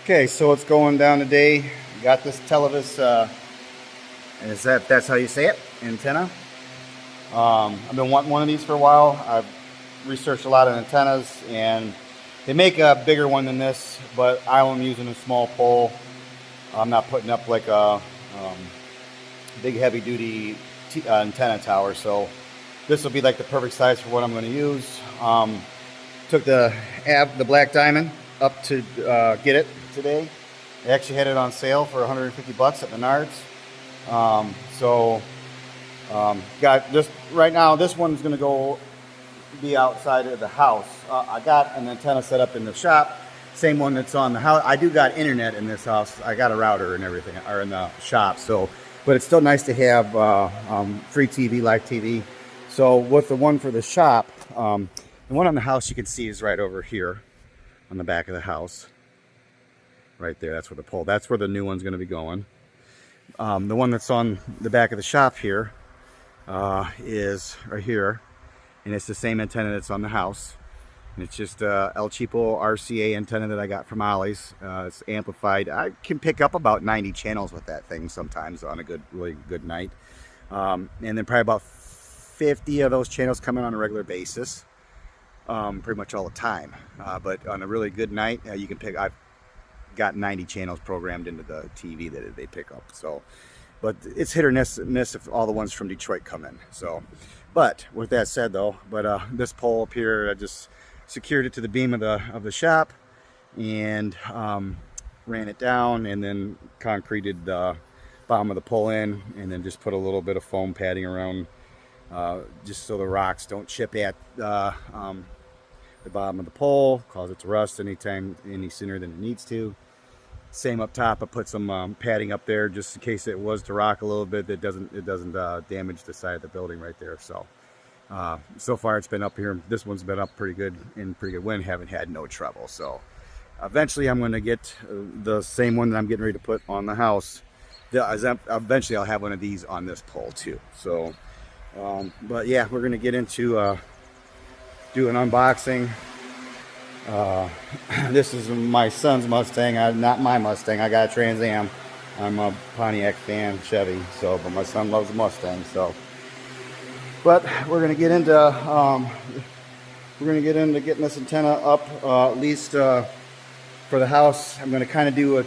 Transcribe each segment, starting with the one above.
Okay, so what's going down today? Got this Televes, that's how you say it, antenna. I've been wanting one of these for a while. I've researched a lot of antennas, and they make a bigger one than this, but I'm using a small pole. I'm not putting up like a big heavy-duty antenna tower, so this will be like the perfect size for what I'm going to use. Took the black diamond up to get it today. They actually had it on sale for 150 bucks at Menards. Got just right now. This one's going to be outside of the house. I got an antenna set up in the shop, same one that's on the house. I do got internet in this house. I got a router and everything, or in the shop. So, but it's still nice to have free TV, live TV. So with the one for the shop, the one on the house you can see is right over here on the back of the house. Right there, that's where the pole, that's where the new one's going to be going. The one that's on the back of the shop here is right here, and it's the same antenna that's on the house. And it's just El Cheapo RCA antenna that I got from Ollie's. It's amplified. I can pick up about 90 channels with that thing sometimes on a really good night. And then probably about 50 of those channels come in on a regular basis, pretty much all the time. But on a really good night, you can pick. I've got 90 channels programmed into the TV that they pick up. So, but it's hit or miss if all the ones from Detroit come in. So, but with that said though, this pole up here, I just secured it to the beam of the shop and ran it down, and then concreted the bottom of the pole in, and then just put a little bit of foam padding around, just so the rocks don't chip at the bottom of the pole, cause it to rust any sooner than it needs to. Same up top, I put some padding up there just in case it was to rock a little bit, that it doesn't damage the side of the building right there. So so far it's been up here. This one's been up pretty good in pretty good wind, haven't had no trouble. So eventually I'm going to get the same one that I'm getting ready to put on the house. Eventually I'll have one of these on this pole too. So but yeah, we're going to get into do an unboxing. This is my son's Mustang, not my Mustang. I got a Trans Am. I'm a Pontiac fan, Chevy. So, but my son loves the Mustang. So, but we're gonna get into getting this antenna up, at least for the house. I'm gonna kind of do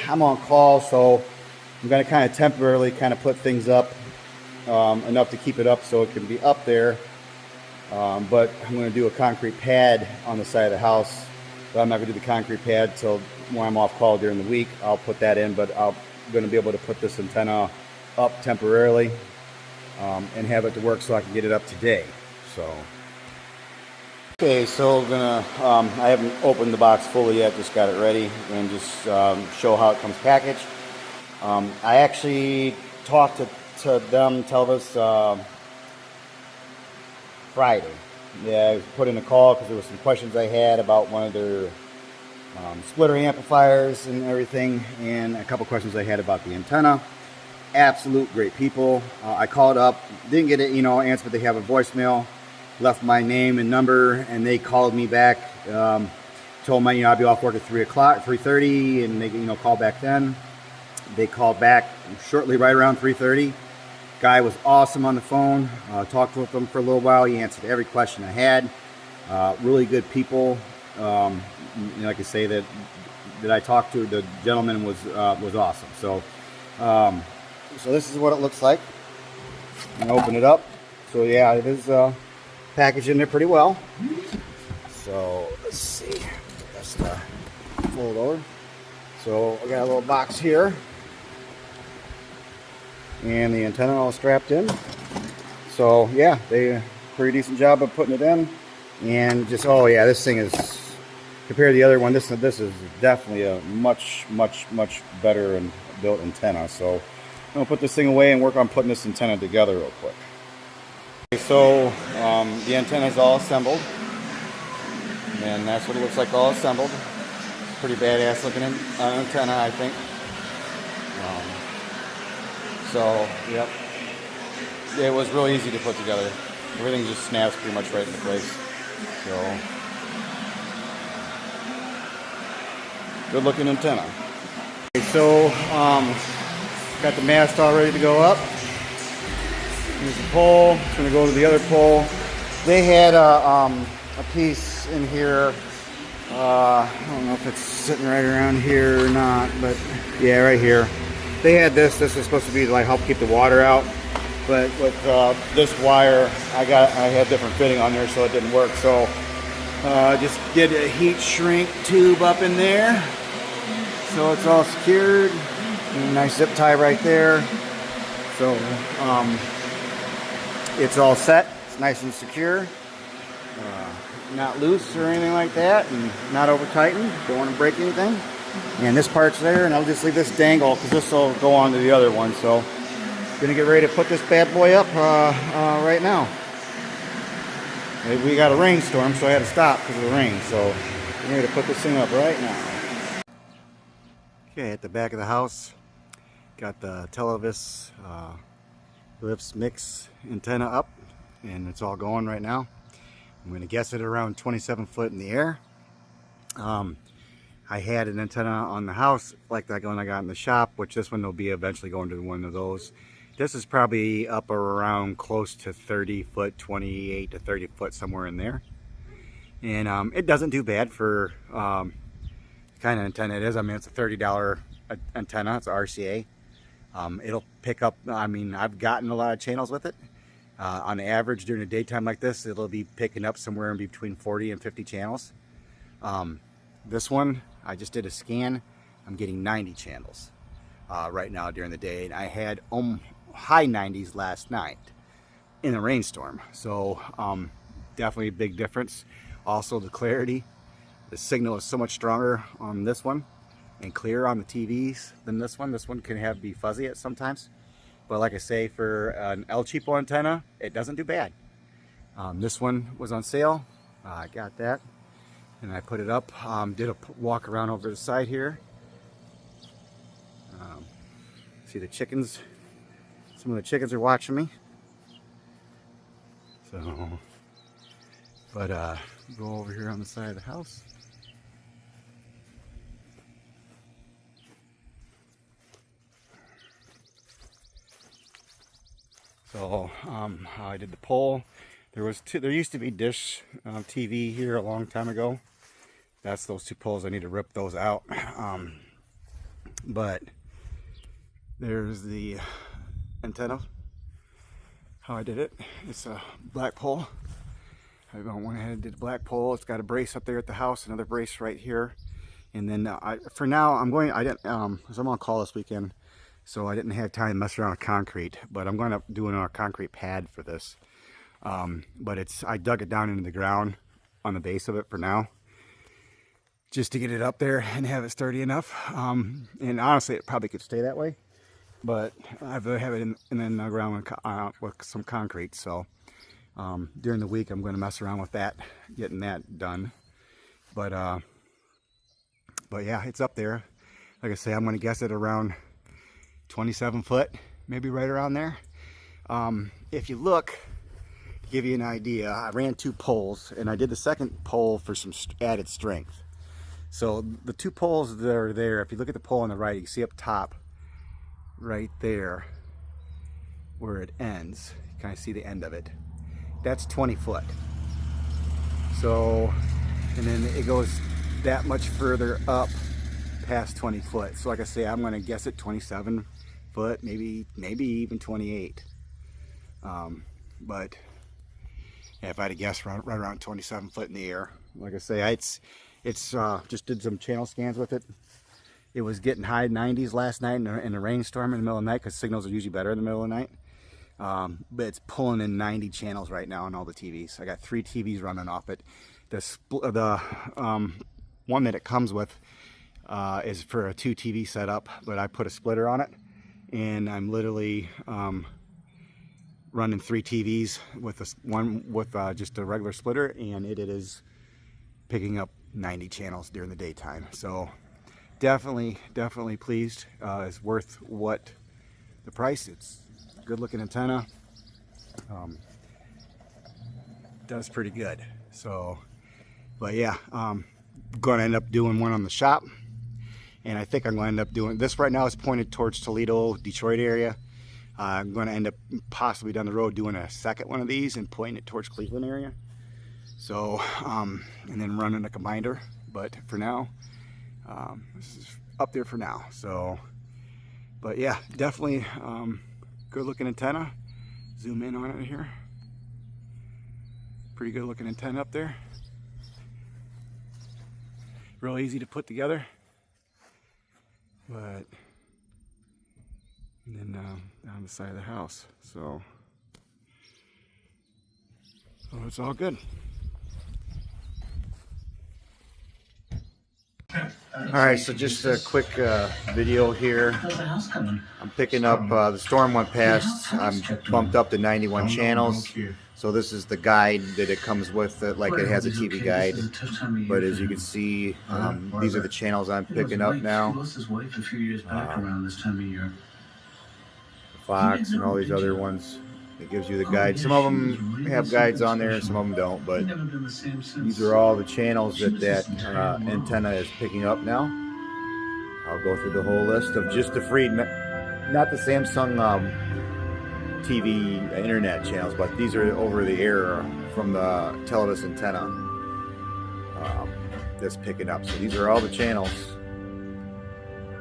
I'm on call, so I'm gonna kind of temporarily kind of put things up enough to keep it up so it can be up there. But I'm going to do a concrete pad on the side of the house. But I'm not going to do the concrete pad till when I'm off call during the week. I'll put that in, but I'm going to be able to put this antenna up temporarily and have it to work so I can get it up today. So, okay, so I'm gonna. I haven't opened the box fully yet. Just got it ready and just show how it comes packaged. I actually talked to them, Televes, Friday. Yeah, I put in a call because there were some questions I had about one of their splitter amplifiers and everything, and a couple questions I had about the antenna. Absolute great people. I called up, didn't get an answer, but they have a voicemail, left my name and number, and they called me back, told me I'd be off work at 3:30, and they call back then. They called back shortly, right around 3:30. Guy was awesome on the phone. Talked with him for a little while. He answered every question I had. Really good people. Like I say, that I talked to, the gentleman was awesome. So so this is what it looks like. I'm gonna open it up. So yeah, it is packaged in there pretty well. So let's see. Just fold over. So I got a little box here, and the antenna all strapped in. So yeah, they did a pretty decent job of putting it in. And just, oh yeah, this thing is, compared to the other one, this is definitely a much better and built antenna. So I'm gonna put this thing away and work on putting this antenna together real quick. Okay, so the antenna is all assembled, and that's what it looks like all assembled. Pretty badass looking antenna, I think. So, yep, it was real easy to put together. Everything just snaps pretty much right into place. So, Good looking antenna. Okay, so got the mast all ready to go up. Here's the pole. It's going to go to the other pole. They had a piece in here. I don't know if it's sitting right around here or not, but yeah, right here. They had this. This is supposed to be to like help keep the water out, but with this wire, I had different fitting on there, so it didn't work. So just did a heat shrink tube up in there, so it's all secured. And a nice zip tie right there. So it's all set. It's nice and secure. Not loose or anything like that, and not over tightened. Don't want to break anything. And this part's there, and I'll just leave this dangle because this will go on to the other one. So gonna get ready to put this bad boy up right now. We got a rainstorm, so I had to stop because of the rain. So I'm ready to put this thing up right now. Okay, at the back of the house, got the Televes Ellipse mix antenna up, and it's all going right now. I'm going to guess it around 27 foot in the air. I had an antenna on the house like that one I got in the shop, which this one will be eventually going to one of those. This is probably up around close to 30 foot, 28 to 30 foot, somewhere in there. And it doesn't do bad for the kind of antenna it is. I mean, it's a $30 antenna. It's RCA. It'll pick up, I mean, I've gotten a lot of channels with it. On average, during a daytime like this, it'll be picking up somewhere in between 40 and 50 channels. This one, I just did a scan. I'm getting 90 channels right now during the day. And I had high 90s last night in a rainstorm. So definitely a big difference. Also the clarity. The signal is so much stronger on this one and clearer on the TVs than this one. This one can be fuzzy at sometimes. But like I say, for an El Cheapo antenna, it doesn't do bad. This one was on sale. I got that, and I put it up. Did a walk around over the side here. See the chickens. Some of the chickens are watching me. So, but go over here on the side of the house. So how I did the pole. There used to be dish TV here a long time ago. That's those two poles. I need to rip those out. But there's the antenna. How I did it. It's a black pole. I went ahead and did a black pole. It's got a brace up there at the house, another brace right here. And then for now, I'm on call this weekend. So I didn't have time to mess around with concrete, but I'm going to do a concrete pad for this. But I dug it down into the ground on the base of it for now, just to get it up there and have it sturdy enough. And honestly, it probably could stay that way, but I have it in the ground with some concrete. So during the week, I'm going to mess around with that, getting that done. But yeah, it's up there. Like I say, I'm going to guess it around 27 foot, maybe right around there. If you look, to give you an idea, I ran two poles, and I did the second pole for some added strength. So the two poles that are there, if you look at the pole on the right, you can see up top, right there, where it ends. You kind of see the end of it. That's 20 foot. So, and then it goes that much further up past 20 foot. So like I say, I'm going to guess it 27 foot, maybe even 28. But yeah, if I had to guess, right around 27 foot in the air. Like I say, it's just did some channel scans with it. It was getting high 90s last night in a rainstorm in the middle of the night, because signals are usually better in the middle of the night. But it's pulling in 90 channels right now on all the TVs. I got 3 TVs running off it. The one that it comes with is for a 2 TV setup, but I put a splitter on it, and I'm literally running 3 TVs with just a regular splitter, and it is picking up 90 channels during the daytime. So definitely pleased. It's worth what the price. It's a good looking antenna. Does pretty good. So, but yeah, going to end up doing one on the shop. And I think I'm going to end up doing this. Right now it's pointed towards Toledo, Detroit area. I'm going to end up possibly down the road doing a second one of these and pointing it towards Cleveland area. So, and then running a combiner. But for now, this is up there for now. So, but yeah, definitely good looking antenna. Zoom in on it here. Pretty good looking antenna up there. Real easy to put together. But, and then down the side of the house. So it's all good. Alright, so just a quick video here. I'm picking up, the storm went past, I'm bumped up to 91 channels. So this is the guide that it comes with, like it has a TV guide. But as you can see, these are the channels I'm picking up now. Fox and all these other ones. It gives you the guide. Some of them have guides on there, some of them don't. But these are all the channels that antenna is picking up now. I'll go through the whole list of just the free, not the Samsung TV internet channels, but these are over the air from the Televes antenna that's picking up. So these are all the channels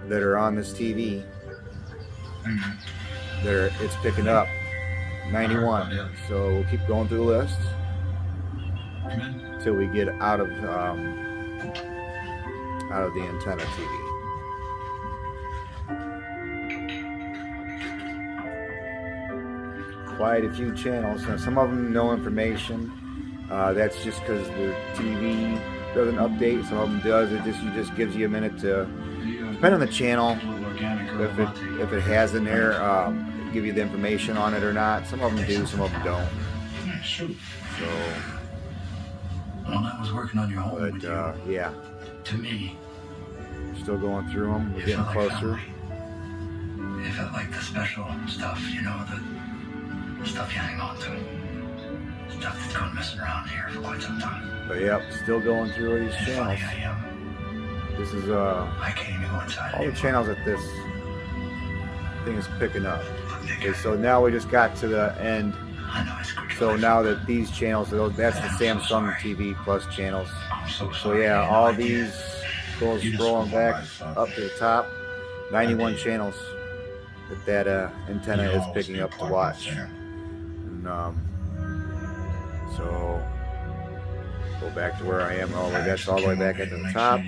that are on this TV that it's picking up. 91. So we'll keep going through the list until we get out of the antenna TV. Quite a few channels. Now, some of them no information. That's just because the TV doesn't update. Some of them does. It just gives you a minute to, depending on the channel, if it has in there, give you the information on it or not. Some of them do, some of them don't. So, well, I was working on your home with you. Yeah. To me, still going through them. We're getting closer. It felt like the special stuff, you know, the stuff you hang on to. Stuff that's gone messing around here for quite some time. But yep, still going through these channels. This is I can't even go inside all the channels that this thing is picking up. Okay, so now we just got to the end. So now that these channels, that's the Samsung TV Plus channels. So yeah, all these goes scrolling back up to the top. 91 channels that antenna is picking up to watch. And so go back to where I am. That's all the way back at the top.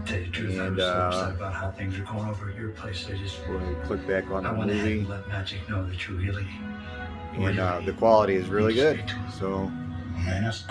And about how things are going over at your place. when we click back on the movie, let Magic know that you really and the quality is really good. So